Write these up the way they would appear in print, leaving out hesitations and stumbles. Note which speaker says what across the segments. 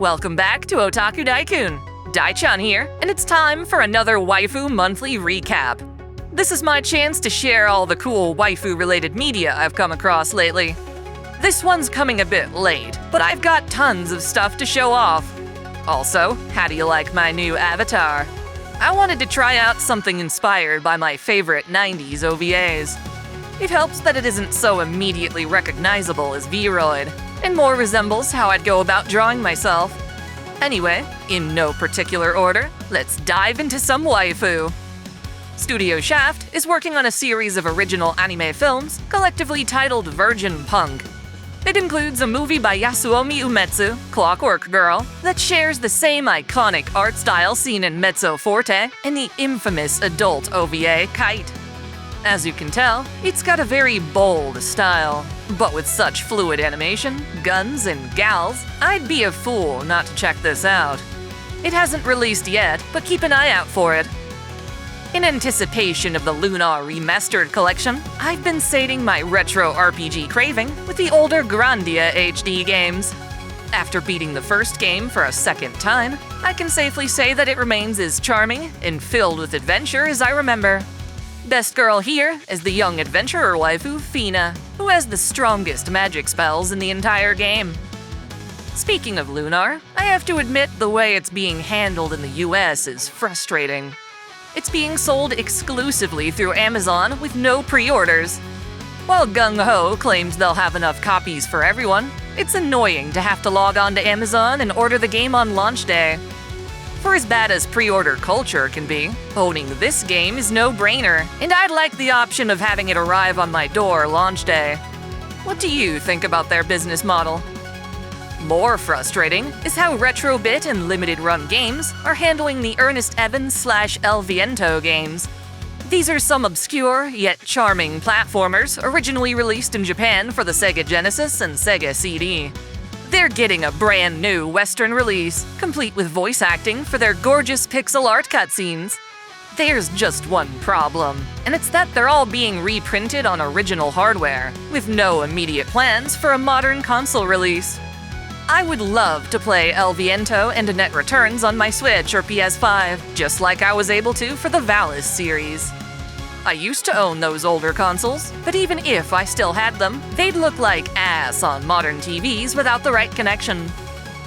Speaker 1: Welcome back to Otaku Daikun. Dai-chan here, and it's time for another Waifu Monthly Recap. This is my chance to share all the cool waifu-related media I've come across lately. This one's coming a bit late, but I've got tons of stuff to show off. Also, how do you like my new avatar? I wanted to try out something inspired by my favorite 90s OVAs. It helps that it isn't so immediately recognizable as Vroid, and more resembles how I'd go about drawing myself. Anyway, in no particular order, let's dive into some waifu. Studio Shaft is working on a series of original anime films collectively titled Virgin Punk. It includes a movie by Yasuomi Umetsu, Clockwork Girl, that shares the same iconic art style seen in Mezzo Forte and the infamous adult OVA Kite. As you can tell, it's got a very bold style, but with such fluid animation, guns, and gals, I'd be a fool not to check this out. It hasn't released yet, but keep an eye out for it. In anticipation of the Lunar Remastered collection, I've been sating my retro RPG craving with the older Grandia HD games. After beating the first game for a second time, I can safely say that it remains as charming and filled with adventure as I remember. Best girl here is the young adventurer waifu Fina, who has the strongest magic spells in the entire game. Speaking of Lunar, I have to admit the way it's being handled in the US is frustrating. It's being sold exclusively through Amazon with no pre-orders. While Gung Ho claims they'll have enough copies for everyone, it's annoying to have to log on to Amazon and order the game on launch day. For as bad as pre-order culture can be, owning this game is no-brainer, and I'd like the option of having it arrive on my door launch day. What do you think about their business model? More frustrating is how Retrobit and Limited Run Games are handling the Ernest Evans / El Viento games. These are some obscure yet charming platformers originally released in Japan for the Sega Genesis and Sega CD. They're getting a brand new Western release, complete with voice acting for their gorgeous pixel art cutscenes. There's just one problem, and it's that they're all being reprinted on original hardware, with no immediate plans for a modern console release. I would love to play El Viento and Annet Returns on my Switch or PS5, just like I was able to for the Valis series. I used to own those older consoles, but even if I still had them, they'd look like ass on modern TVs without the right connection.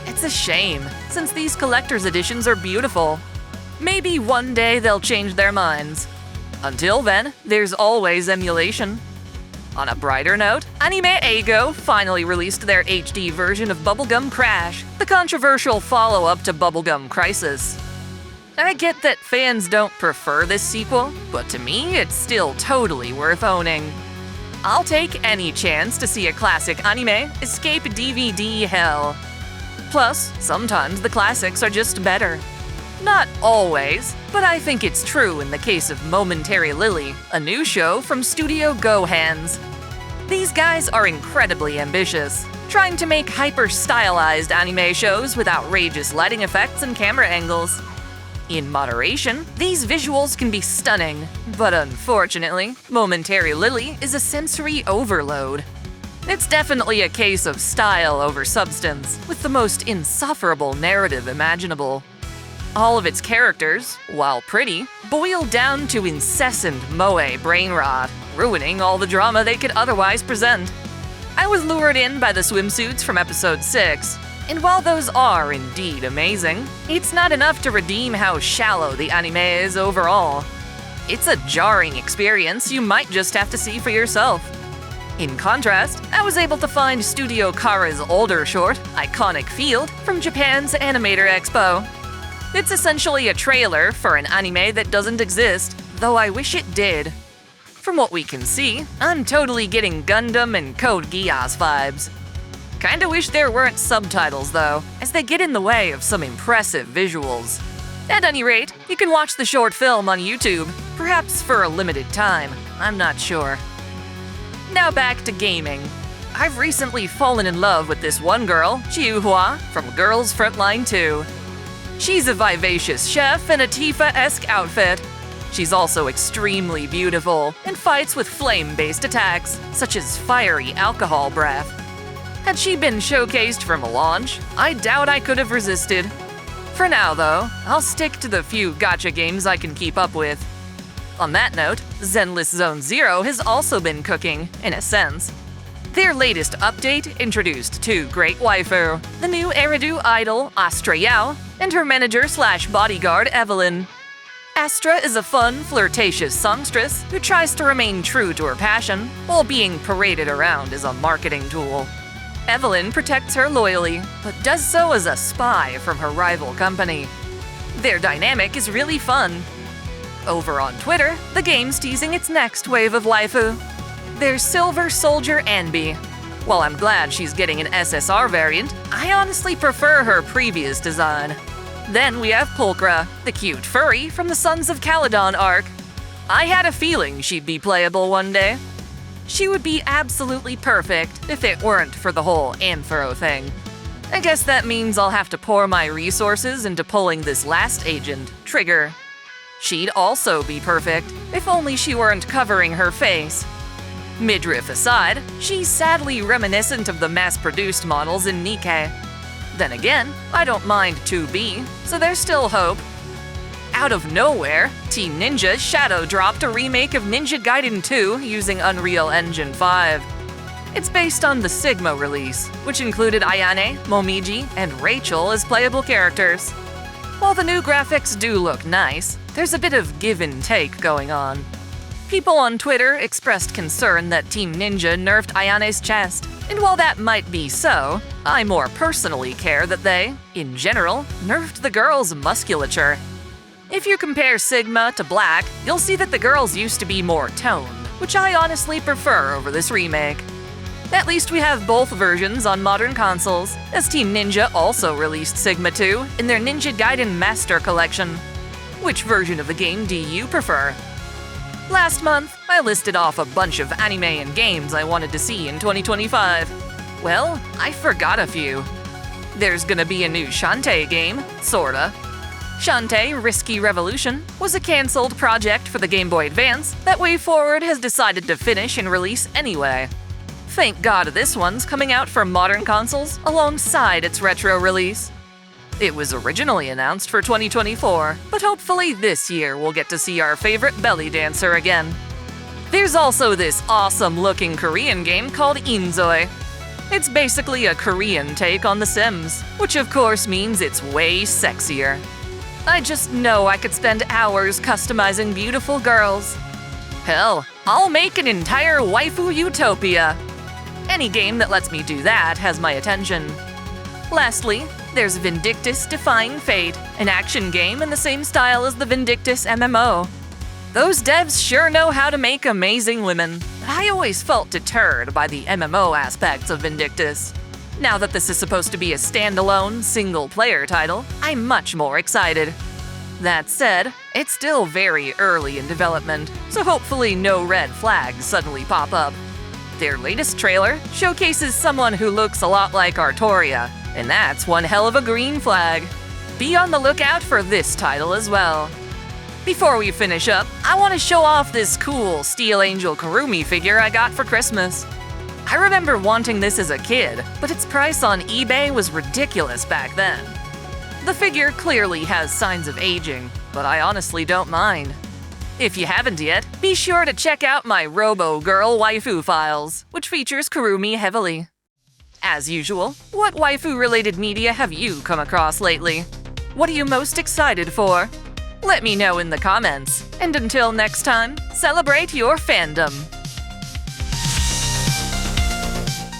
Speaker 1: It's a shame, since these collector's editions are beautiful. Maybe one day they'll change their minds. Until then, there's always emulation. On a brighter note, Anime Eigo finally released their HD version of Bubblegum Crash, the controversial follow-up to Bubblegum Crisis. I get that fans don't prefer this sequel, but to me, it's still totally worth owning. I'll take any chance to see a classic anime escape DVD hell. Plus, sometimes the classics are just better. Not always, but I think it's true in the case of Momentary Lily, a new show from Studio Gohands. These guys are incredibly ambitious, trying to make hyper-stylized anime shows with outrageous lighting effects and camera angles. In moderation, these visuals can be stunning, but unfortunately, Momentary Lily is a sensory overload. It's definitely a case of style over substance, with the most insufferable narrative imaginable. All of its characters, while pretty, boil down to incessant moe brain rot, ruining all the drama they could otherwise present. I was lured in by the swimsuits from episode 6, and while those are indeed amazing, it's not enough to redeem how shallow the anime is overall. It's a jarring experience you might just have to see for yourself. In contrast, I was able to find Studio Kara's older short, Iconic Field, from Japan's Animator Expo. It's essentially a trailer for an anime that doesn't exist, though I wish it did. From what we can see, I'm totally getting Gundam and Code Geass vibes. Kinda wish there weren't subtitles though, as they get in the way of some impressive visuals. At any rate, you can watch the short film on YouTube, perhaps for a limited time, I'm not sure. Now back to gaming. I've recently fallen in love with this one girl, Chiuhua, from Girls Frontline 2. She's a vivacious chef in a Tifa-esque outfit. She's also extremely beautiful and fights with flame-based attacks, such as fiery alcohol breath. Had she been showcased from launch, I doubt I could have resisted. For now, though, I'll stick to the few gacha games I can keep up with. On that note, Zenless Zone Zero has also been cooking, in a sense. Their latest update introduced two great waifu, the new Eridu idol, Astra Yao, and her manager/bodyguard, Evelyn. Astra is a fun, flirtatious songstress who tries to remain true to her passion while being paraded around as a marketing tool. Evelyn protects her loyally, but does so as a spy from her rival company. Their dynamic is really fun. Over on Twitter, the game's teasing its next wave of waifu. There's Silver Soldier Anbi. While I'm glad she's getting an SSR variant, I honestly prefer her previous design. Then we have Pulchra, the cute furry from the Sons of Caledon arc. I had a feeling she'd be playable one day. She would be absolutely perfect if it weren't for the whole Anthro thing. I guess that means I'll have to pour my resources into pulling this last agent, Trigger. She'd also be perfect if only she weren't covering her face. Midriff aside, she's sadly reminiscent of the mass-produced models in Nikkei. Then again, I don't mind 2B, so there's still hope. Out of nowhere, Team Ninja shadow dropped a remake of Ninja Gaiden 2 using Unreal Engine 5. It's based on the Sigma release, which included Ayane, Momiji, and Rachel as playable characters. While the new graphics do look nice, there's a bit of give and take going on. People on Twitter expressed concern that Team Ninja nerfed Ayane's chest, and while that might be so, I more personally care that they, in general, nerfed the girl's musculature. If you compare Sigma to Black, you'll see that the girls used to be more toned, which I honestly prefer over this remake. At least we have both versions on modern consoles, as Team Ninja also released Sigma 2 in their Ninja Gaiden Master Collection. Which version of the game do you prefer? Last month, I listed off a bunch of anime and games I wanted to see in 2025. Well, I forgot a few. There's gonna be a new Shantae game, sorta. Shantae Risky Revolution was a cancelled project for the Game Boy Advance that WayForward has decided to finish and release anyway. Thank God this one's coming out for modern consoles alongside its retro release. It was originally announced for 2024, but hopefully this year we'll get to see our favorite belly dancer again. There's also this awesome-looking Korean game called inZOI. It's basically a Korean take on The Sims, which of course means it's way sexier. I just know I could spend hours customizing beautiful girls. Hell, I'll make an entire waifu utopia. Any game that lets me do that has my attention. Lastly, there's Vindictus Defying Fate, an action game in the same style as the Vindictus MMO. Those devs sure know how to make amazing women. I always felt deterred by the MMO aspects of Vindictus. Now that this is supposed to be a standalone, single-player title, I'm much more excited. That said, it's still very early in development, so hopefully no red flags suddenly pop up. Their latest trailer showcases someone who looks a lot like Artoria, and that's one hell of a green flag. Be on the lookout for this title as well. Before we finish up, I want to show off this cool Steel Angel Kurumi figure I got for Christmas. I remember wanting this as a kid, but its price on eBay was ridiculous back then. The figure clearly has signs of aging, but I honestly don't mind. If you haven't yet, be sure to check out my Robo Girl waifu files, which features Kurumi heavily. As usual, what waifu-related media have you come across lately? What are you most excited for? Let me know in the comments, and until next time, celebrate your fandom!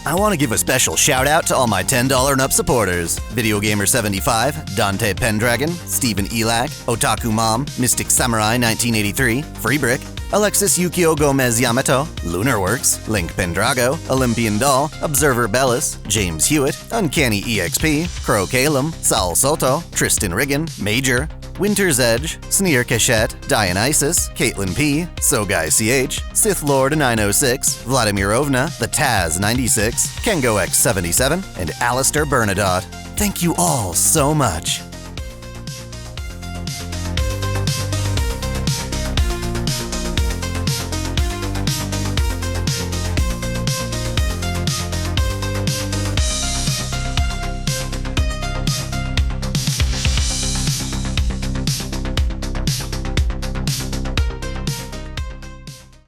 Speaker 2: I want to give a special shout out to all my $10 and up supporters. VideoGamer75, Dante Pendragon, Steven Elak, Otaku Mom, Mystic Samurai 1983, Freebrick, Alexis Yukio Gomez Yamato, Lunar Works, Link Pendrago, Olympian Doll, Observer Bellis, James Hewitt, Uncanny EXP, Crow Calum, Saul Soto, Tristan Riggin, Major, Winter's Edge, Sneer Cachette, Dionysus, Caitlin P, Sogai CH, Sith Lord 906, Vladimir Ovna, The Taz 96, Kengo X77, and Alistair Bernadotte. Thank you all so much.